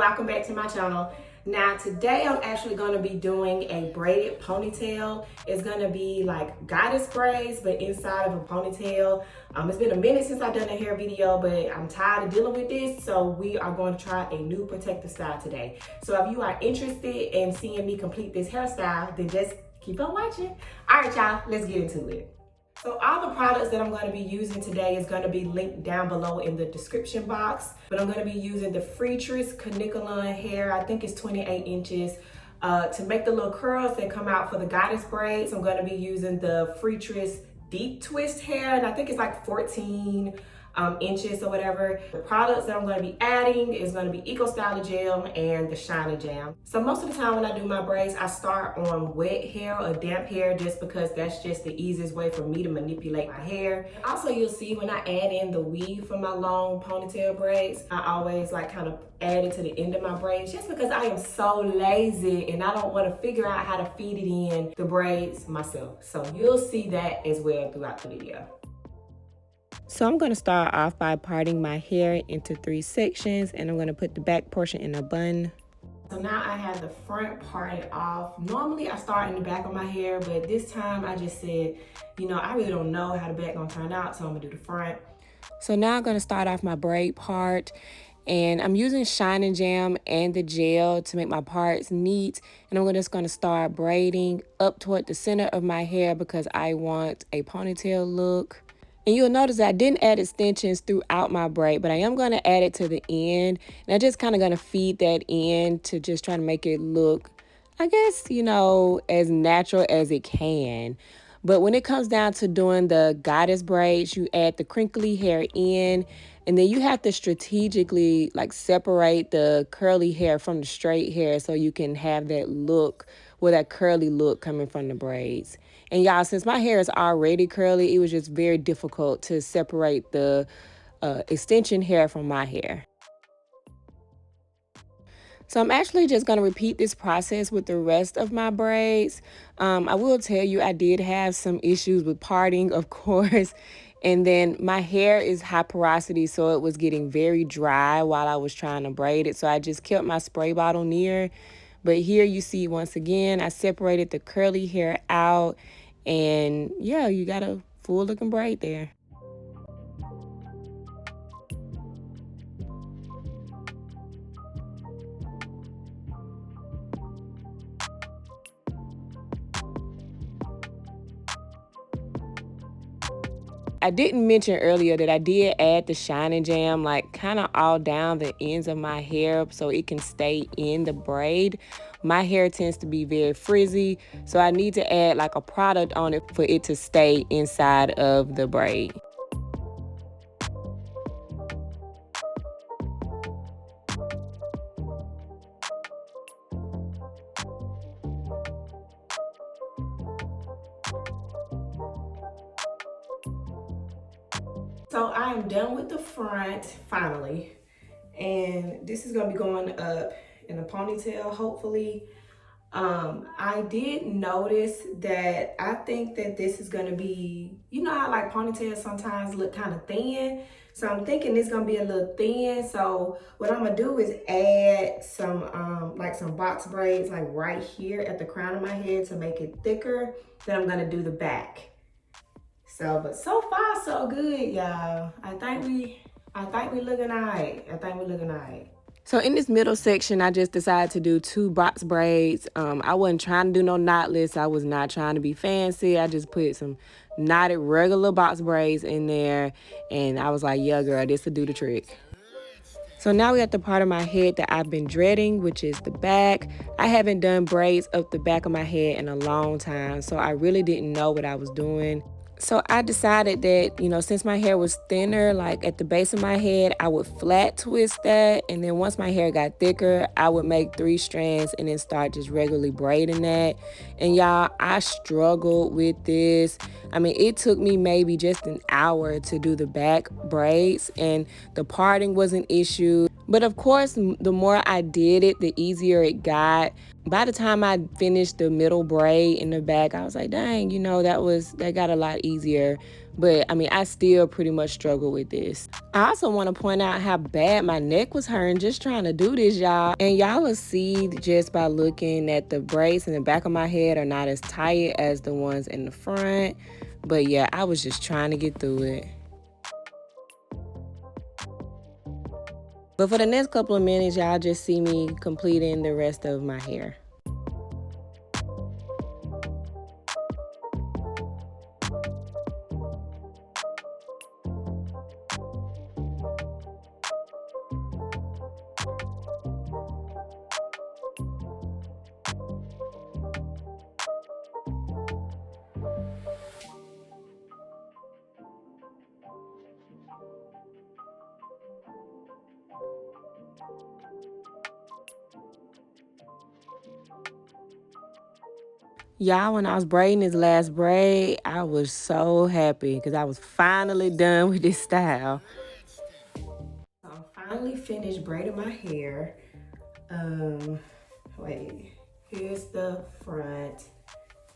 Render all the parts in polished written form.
welcome back to my channel. Now today I'm actually going to be doing a braided ponytail. It's going to be like goddess braids but inside of a ponytail. It's been a minute since I've done a hair video, but I'm tired of dealing with this, so we are going to try a new protective style today. So if you are interested in seeing me complete this hairstyle, then just keep on watching. All right, y'all, let's get into it. So all the products that I'm going to be using today is going to be linked down below in the description box. But I'm going to be using the Freetress Chronicles hair. I think it's 28 inches. To make the little curls that come out for the goddess braids, I'm going to be using the Freetress deep twist hair. And I think it's like 14 inches or whatever. The products that I'm going to be adding is going to be Eco Styler Gel and the Shiner Jam. So most of the time when I do my braids, I start on wet hair or damp hair just because that's just the easiest way for me to manipulate my hair. Also, you'll see when I add in the weave for my long ponytail braids, I always like kind of add it to the end of my braids just because I am so lazy and I don't want to figure out how to feed it in the braids myself. So you'll see that as well throughout the video. So I'm going to start off by parting my hair into 3 sections, and I'm going to put the back portion in a bun. So now I have the front parted off. Normally I start in the back of my hair, but this time I just said, you know, I really don't know how the back gonna turn out, so I'm gonna do the front. So now I'm going to start off my braid part, and I'm using Shiner Jam and the gel to make my parts neat. And I'm just going to start braiding up toward the center of my hair because I want a ponytail look. And you'll notice that I didn't add extensions throughout my braid, but I am going to add it to the end. And I'm just kind of going to feed that in to just try to make it look, I guess, you know, as natural as it can. But when it comes down to doing the goddess braids, you add the crinkly hair in, and then you have to strategically like separate the curly hair from the straight hair so you can have that look, with that curly look coming from the braids. And y'all, since my hair is already curly, it was just very difficult to separate the extension hair from my hair. So I'm actually just going to repeat this process with the rest of my braids. I will tell you I did have some issues with parting, of course. And then my hair is high porosity, so it was getting very dry while I was trying to braid it. So I just kept my spray bottle near. But here you see, once again, I separated the curly hair out. And yeah, you got a full looking braid there. I didn't mention earlier that I did add the Shiner Jam like kind of all down the ends of my hair so it can stay in the braid. My hair tends to be very frizzy, so I need to add like a product on it for it to stay inside of the braid. So I am done with the front finally, and this is gonna be going up in a ponytail hopefully. I did notice that I think that this is gonna be, you know how like ponytails sometimes look kind of thin, so I'm thinking it's gonna be a little thin. So what I'm gonna do is add some like some box braids like right here at the crown of my head to make it thicker. Then I'm gonna do the back. But so far so good, y'all. I think we looking alright. So in this middle section, I just decided to do 2 box braids. I wasn't trying to do no knotless. I was not trying to be fancy. I just put some knotted regular box braids in there, and I was like, yeah, girl, this will do the trick. So now we're at the part of my head that I've been dreading, which is the back. I haven't done braids up the back of my head in a long time, so I really didn't know what I was doing. So I decided that, you know, since my hair was thinner, like at the base of my head, I would flat twist that. And then once my hair got thicker, I would make 3 strands and then start just regularly braiding that. And y'all, I struggled with this. I mean, it took me maybe just an hour to do the back braids, and the parting was an issue. But of course, the more I did it, the easier it got. By the time I finished the middle braid in the back, I was like, dang, you know, that got a lot easier. But I mean, I still pretty much struggle with this. I also want to point out how bad my neck was hurting just trying to do this, y'all. And y'all will see just by looking that the braids in the back of my head are not as tight as the ones in the front. But yeah, I was just trying to get through it. But for the next couple of minutes, y'all just see me completing the rest of my hair. Y'all, when I was braiding this last braid, I was so happy because I was finally done with this style. I'm finally finished braiding my hair. Wait, here's the front,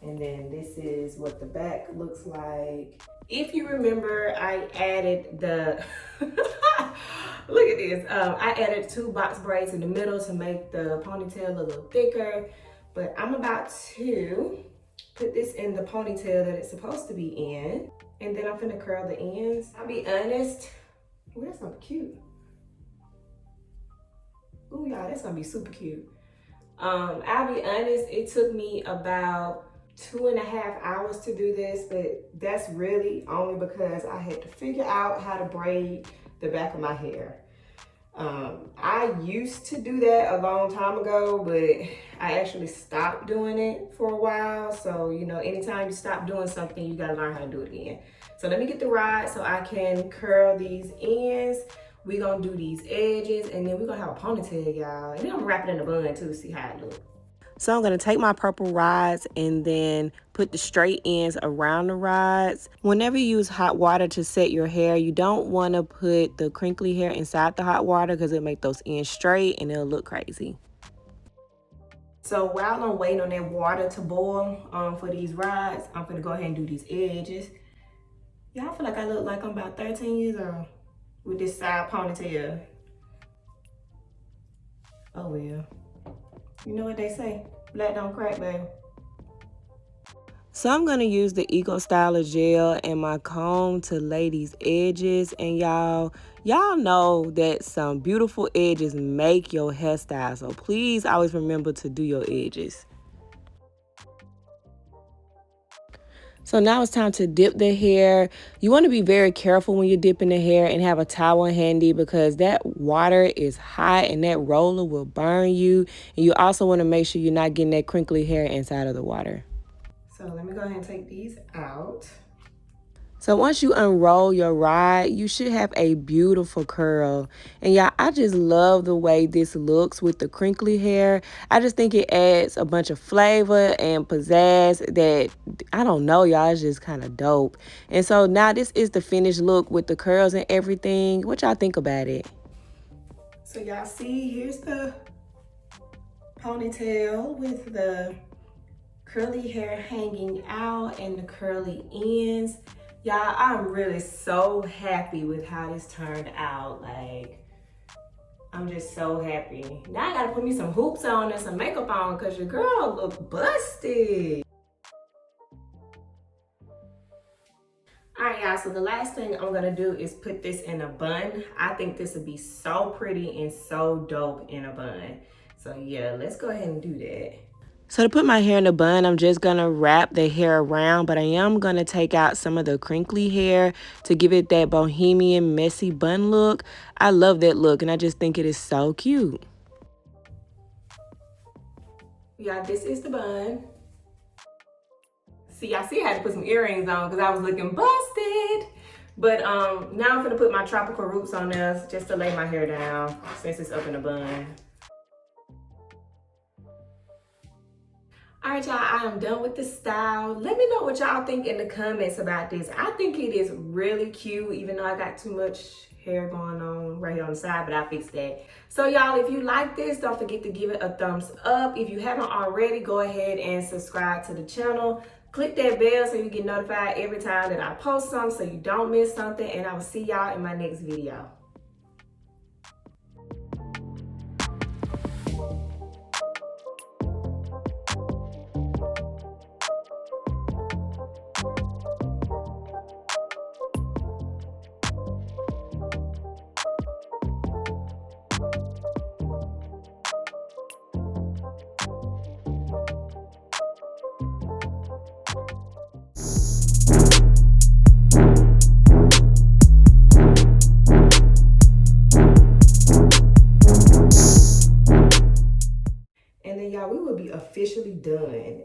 and then this is what the back looks like. If you remember, I added the look at this. I added 2 box braids in the middle to make the ponytail a little thicker, but I'm about to put this in the ponytail that it's supposed to be in, and then I'm gonna curl the ends. I'll be honest, oh, that's gonna be cute. Ooh, y'all, that's gonna be super cute. I'll be honest, it took me about 2.5 hours to do this, but that's really only because I had to figure out how to braid the back of my hair. I used to do that a long time ago, but I actually stopped doing it for a while. So, you know, anytime you stop doing something, you gotta learn how to do it again. So let me get the rod so I can curl these ends. We're gonna do these edges, and then we're gonna have a ponytail, y'all. And then I'm gonna wrap it in a bun too to see how it looks. So I'm going to take my purple rods and then put the straight ends around the rods. Whenever you use hot water to set your hair, you don't want to put the crinkly hair inside the hot water because it'll make those ends straight and it'll look crazy. So while I'm waiting on that water to boil for these rods, I'm gonna go ahead and do these edges. Y'all feel like I look like I'm about 13 years old with this side ponytail. Oh well. You know what they say, black don't crack, baby. So I'm going to use the Eco Styler gel and my comb to lay these edges. And y'all know that some beautiful edges make your hairstyle. So please always remember to do your edges. So now it's time to dip the hair. You want to be very careful when you're dipping the hair and have a towel handy because that water is hot and that roller will burn you. And you also want to make sure you're not getting that crinkly hair inside of the water. So let me go ahead and take these out. So once you unroll your rod, you should have a beautiful curl. And y'all, I just love the way this looks with the crinkly hair. I just think it adds a bunch of flavor and pizzazz that, I don't know, y'all, it's just kind of dope. And so now this is the finished look with the curls and everything. What y'all think about it? So y'all see, here's the ponytail with the curly hair hanging out and the curly ends. Y'all, I'm really so happy with how this turned out. Like, I'm just so happy. Now I gotta put me some hoops on and some makeup on because your girl look busted. All right, y'all, so the last thing I'm gonna do is put this in a bun. I think this would be so pretty and so dope in a bun. So yeah, let's go ahead and do that. So to put my hair in a bun, I'm just going to wrap the hair around, but I am going to take out some of the crinkly hair to give it that bohemian messy bun look. I love that look, and I just think it is so cute. Yeah, this is the bun. See, I had to put some earrings on because I was looking busted. But now I'm gonna put my tropical roots on there just to lay my hair down since it's up in a bun. All right, y'all, I am done with the style. Let me know what y'all think in the comments about this. I think it is really cute, even though I got too much hair going on right here on the side, but I fixed that. So y'all, if you like this, don't forget to give it a thumbs up. If you haven't already, go ahead and subscribe to the channel. Click that bell so you get notified every time that I post something so you don't miss something. And I will see y'all in my next video. And then y'all, we will be officially done.